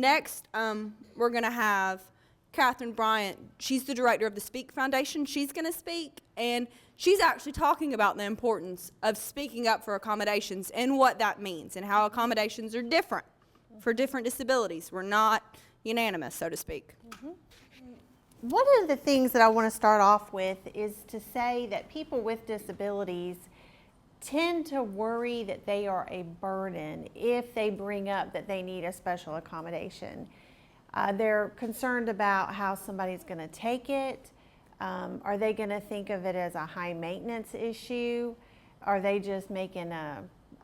Next, we're going to have Kathryn Bryant. She's the director of the Speak Foundation. She's going to speak, and she's actually talking about the importance of speaking up for accommodations and what that means and how accommodations are different for different disabilities. We're not unanimous, so to speak. One of the things that I want to start off with is to say that people with disabilities tend to worry that they are a burden if they bring up that they need a special accommodation. They're concerned about how somebody's going to take it. Are they going to think of it as a high maintenance issue? Are they just making a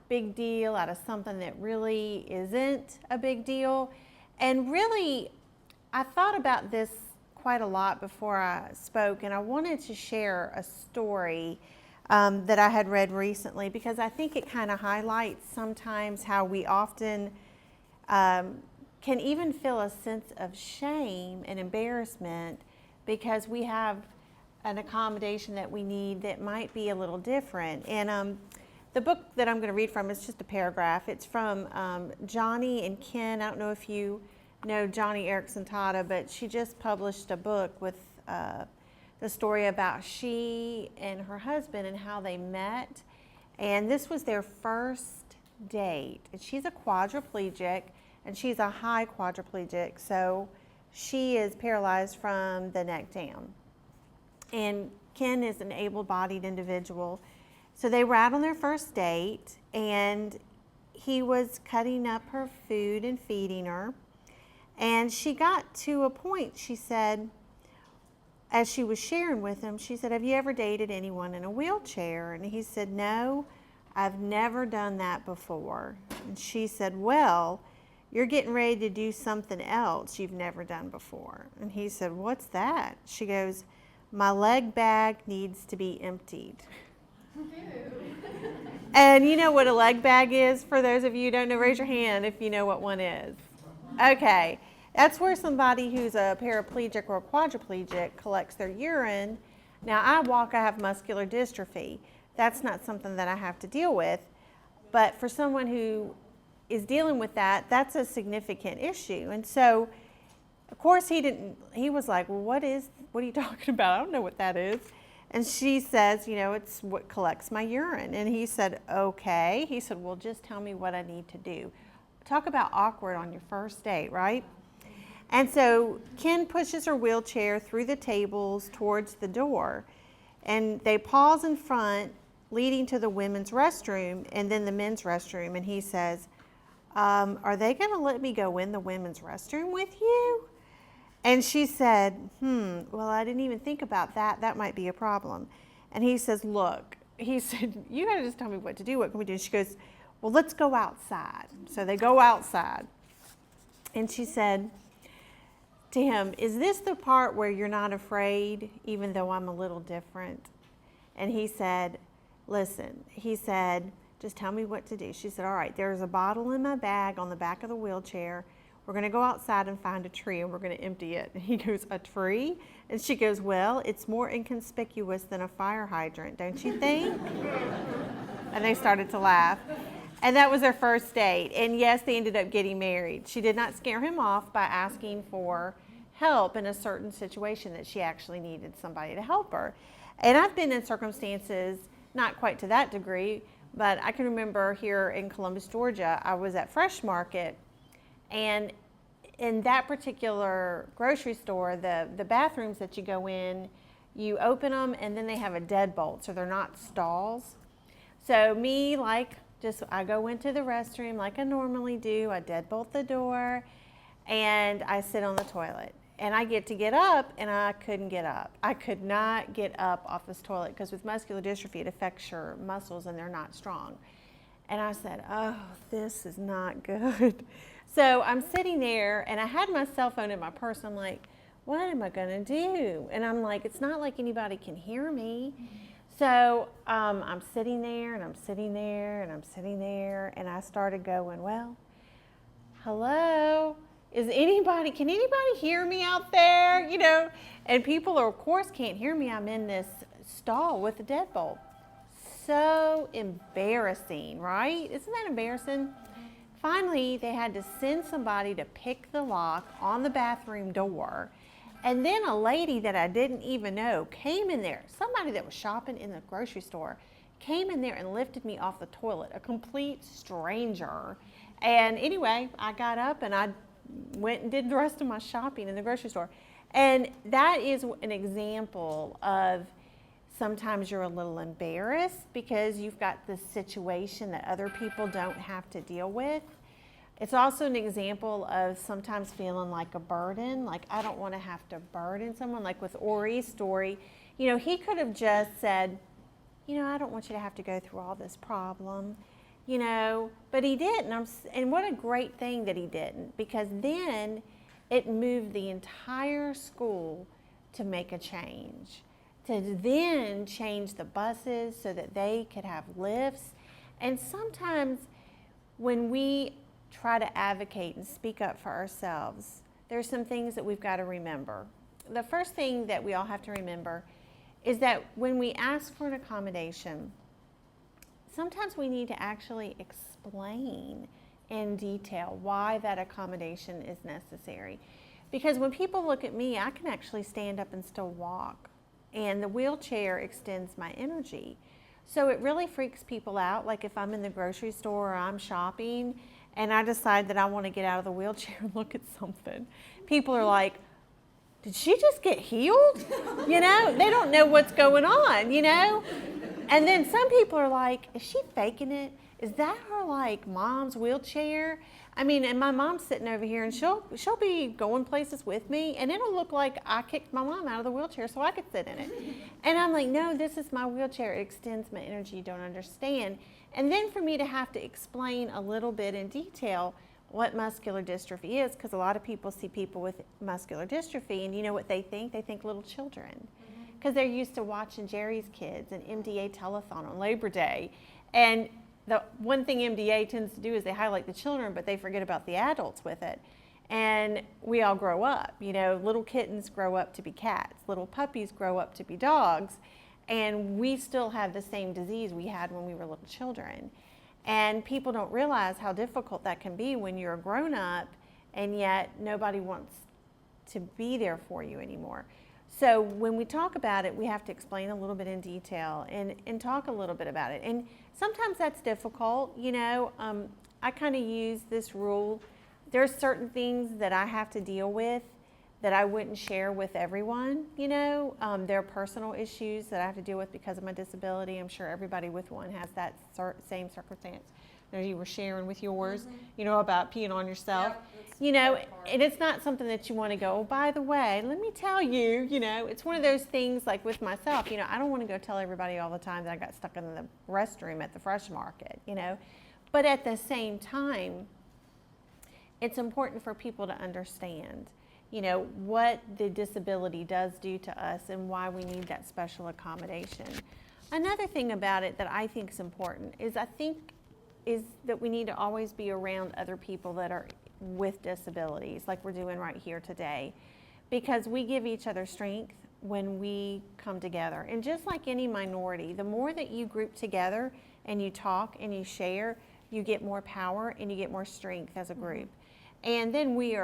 big deal out of something that really isn't a big deal? And really, I thought about this quite a lot before I spoke, and I wanted to share a story that I had read recently, because I think it kind of highlights sometimes how we often can even feel a sense of shame and embarrassment because we have an accommodation that we need that might be a little different. And the book that I'm going to read from is just a paragraph. It's from Johnny and Ken. I don't know if you know Johnny Erickson Tata, but she just published a book with the story about she and her husband and how they met. And this was their first date. And she's a quadriplegic, and she's a high quadriplegic, so she is paralyzed from the neck down. And Ken is an able-bodied individual. So they were out on their first date, and he was cutting up her food and feeding her. And she got to a point, she said, as she was sharing with him, she said, "Have you ever dated anyone in a wheelchair?" And he said, "No, I've never done that before." And she said, "Well, you're getting ready to do something else you've never done before." And he said, "What's that?" She goes, "My leg bag needs to be emptied." And you know what a leg bag is? For those of you who don't know, raise your hand if you know what one is. Okay, that's where somebody who's a paraplegic or a quadriplegic collects their urine. Now, I walk, I have muscular dystrophy. That's not something that I have to deal with. But for someone who is dealing with that, that's a significant issue. And so, of course, he was like, "Well, what are you talking about? I don't know what that is." And she says, "You know, it's what collects my urine." And he said, "Okay." He said, "Well, just tell me what I need to do." Talk about awkward on your first date, right? And so Ken pushes her wheelchair through the tables towards the door, and they pause in front, leading to the women's restroom and then the men's restroom. And he says, "Are they going to let me go in the women's restroom with you?" And she said, "Well, I didn't even think about that. That might be a problem." And he says, "Look," he said, "you got to just tell me what to do. What can we do?" She goes, "Well, let's go outside." So they go outside. And she said to him, "Is this the part where you're not afraid, even though I'm a little different?" And he said, "Listen," he said, "just tell me what to do." She said, "All right, there's a bottle in my bag on the back of the wheelchair. We're going to go outside and find a tree, and we're going to empty it." And he goes, "A tree?" And she goes, "Well, it's more inconspicuous than a fire hydrant, don't you think?" And they started to laugh. And that was their first date. And yes, they ended up getting married. She did not scare him off by asking for help in a certain situation that she actually needed somebody to help her. And I've been in circumstances, not quite to that degree, but I can remember here in Columbus, Georgia, I was at Fresh Market, and in that particular grocery store, the bathrooms that you go in, you open them and then they have a deadbolt, so they're not stalls. So me, I go into the restroom like I normally do. I deadbolt the door, and I sit on the toilet. And I get up, and I couldn't get up. I could not get up off this toilet because with muscular dystrophy, it affects your muscles, and they're not strong. And I said, "Oh, this is not good." So I'm sitting there, and I had my cell phone in my purse. I'm like, what am I going to do? And I'm like, it's not like anybody can hear me. So I'm sitting there, and I'm sitting there, and I'm sitting there, and I started going, "Well, hello, can anybody hear me out there?" You know, and people, of course, can't hear me. I'm in this stall with a deadbolt. So embarrassing, right? Isn't that embarrassing? Finally, they had to send somebody to pick the lock on the bathroom door. And then a lady that I didn't even know came in there, somebody that was shopping in the grocery store, came in there and lifted me off the toilet, a complete stranger. And anyway, I got up and I went and did the rest of my shopping in the grocery store. And that is an example of sometimes you're a little embarrassed because you've got this situation that other people don't have to deal with. It's also an example of sometimes feeling like a burden, like I don't want to have to burden someone. Like with Ori's story, he could have just said, I don't want you to have to go through all this problem, but he didn't. And what a great thing that he didn't, because then it moved the entire school to make a change, to then change the buses so that they could have lifts. And sometimes when we try to advocate and speak up for ourselves, there's some things that we've got to remember. The first thing that we all have to remember is that when we ask for an accommodation, sometimes we need to actually explain in detail why that accommodation is necessary. Because when people look at me, I can actually stand up and still walk, and the wheelchair extends my energy. So it really freaks people out. Like if I'm in the grocery store or I'm shopping and I decide that I want to get out of the wheelchair and look at something, people are like, did she just get healed? They don't know what's going on, And then some people are like, is she faking it? Is that her like mom's wheelchair? And my mom's sitting over here and she'll be going places with me and it'll look like I kicked my mom out of the wheelchair so I could sit in it. And I'm like, no, this is my wheelchair. It extends my energy. You don't understand. And then for me to have to explain a little bit in detail what muscular dystrophy is, because a lot of people see people with muscular dystrophy and you know what they think? They think little children, because they're used to watching Jerry's Kids and MDA Telethon on Labor Day. And the one thing MDA tends to do is they highlight the children, but they forget about the adults with it. And we all grow up, little kittens grow up to be cats, little puppies grow up to be dogs, and we still have the same disease we had when we were little children. And people don't realize how difficult that can be when you're a grown-up and yet nobody wants to be there for you anymore. So when we talk about it, we have to explain a little bit in detail and talk a little bit about it. And sometimes that's difficult. I kind of use this rule. There's certain things that I have to deal with that I wouldn't share with everyone. There are personal issues that I have to deal with because of my disability. I'm sure everybody with one has that same circumstance. You were sharing with yours, about peeing on yourself. And it's not something that you want to go, oh, by the way, let me tell you, it's one of those things like with myself, I don't want to go tell everybody all the time that I got stuck in the restroom at the fresh market, But at the same time, it's important for people to understand, what the disability does do to us and why we need that special accommodation. Another thing about it that I think is important is that we need to always be around other people that are with disabilities, like we're doing right here today, because we give each other strength when we come together. And just like any minority, the more that you group together and you talk and you share, you get more power and you get more strength as a group. And then we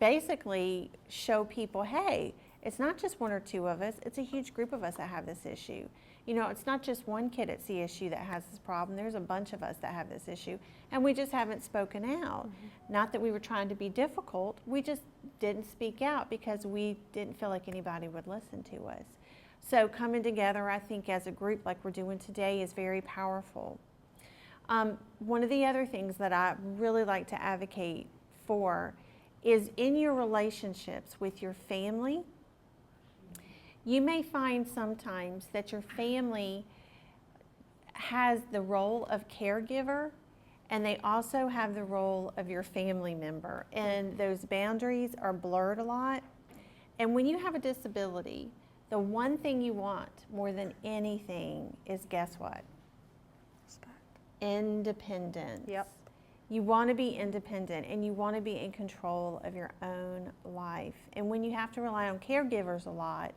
basically show people, hey, it's not just one or two of us, it's a huge group of us that have this issue. It's not just one kid at CSU that has this problem, there's a bunch of us that have this issue, and we just haven't spoken out. Not that we were trying to be difficult, we just didn't speak out because we didn't feel like anybody would listen to us. So coming together, I think, as a group like we're doing today is very powerful. One of the other things that I really like to advocate for is in your relationships with your family. You may find sometimes that your family has the role of caregiver and they also have the role of your family member, and those boundaries are blurred a lot. And when you have a disability, the one thing you want more than anything is, guess what? Respect. Independence. Yep. You want to be independent and you want to be in control of your own life. And when you have to rely on caregivers a lot,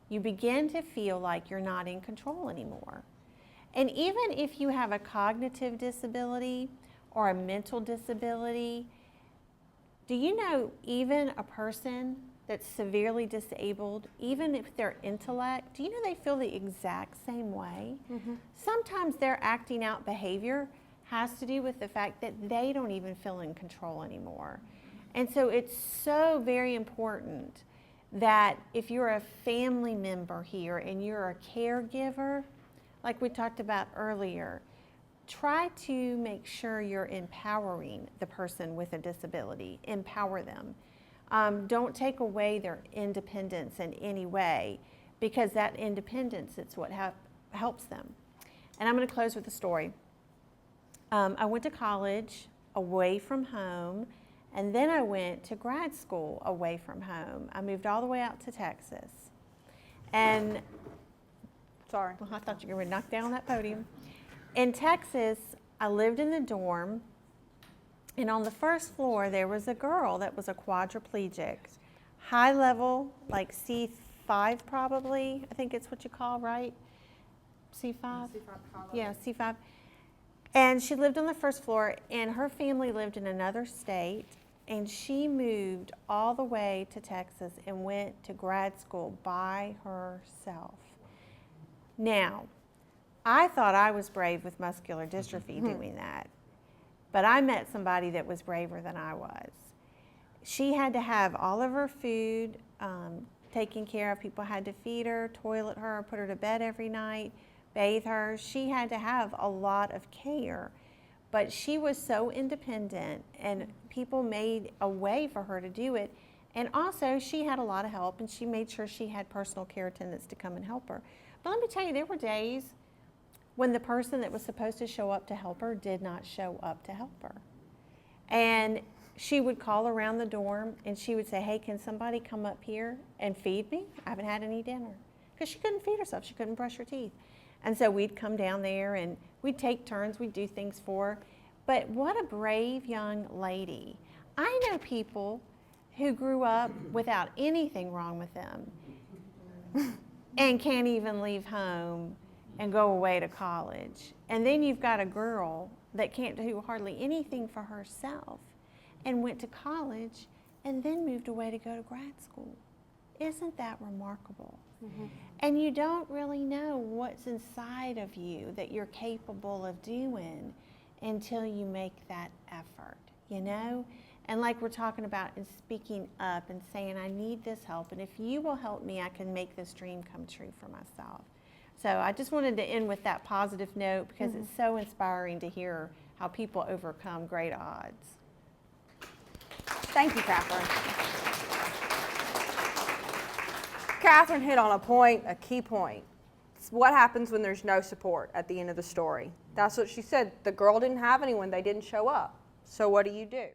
you begin to feel like you're not in control anymore. And even if you have a cognitive disability, or a mental disability, do you know even a person that's severely disabled, even if their intellect, do you know they feel the exact same way? Sometimes their acting out behavior has to do with the fact that they don't even feel in control anymore. And so it's so very important that if you're a family member here and you're a caregiver, like we talked about earlier, try to make sure you're empowering the person with a disability. Empower them. Don't take away their independence in any way, because that independence is what helps them. And I'm going to close with a story. I went to college away from home, and then I went to grad school away from home. I moved all the way out to Texas. And Sorry. well, I thought you were going to knock down that podium. In Texas, I lived in the dorm, and on the first floor there was a girl that was a quadriplegic, high level, like C5 probably, I think it's what you call, right? C5? C5 Yeah, C5. And she lived on the first floor, and her family lived in another state, and she moved all the way to Texas and went to grad school by herself. Now, I thought I was brave with muscular dystrophy doing that, but I met somebody that was braver than I was. She had to have all of her food taken care of. People had to feed her, toilet her, put her to bed every night, bathe her. She had to have a lot of care, but she was so independent, and people made a way for her to do it. And also, she had a lot of help, and she made sure she had personal care attendants to come and help her. But let me tell you, there were days when the person that was supposed to show up to help her did not show up to help her. And she would call around the dorm, and she would say, hey, can somebody come up here and feed me? I haven't had any dinner. Because she couldn't feed herself. She couldn't brush her teeth. And so we'd come down there, and we'd take turns. We'd do things for her. But what a brave young lady. I know people who grew up without anything wrong with them and can't even leave home and go away to college. And then you've got a girl that can't do hardly anything for herself and went to college and then moved away to go to grad school. Isn't that remarkable? And you don't really know what's inside of you that you're capable of doing until you make that effort, you know? And like we're talking about, in speaking up and saying, I need this help, and if you will help me, I can make this dream come true for myself. So I just wanted to end with that positive note, because it's so inspiring to hear how people overcome great odds. Thank you, Kathryn. Kathryn hit on a point, a key point. It's what happens when there's no support at the end of the story. That's what she said. The girl didn't have anyone. They didn't show up. So what do you do?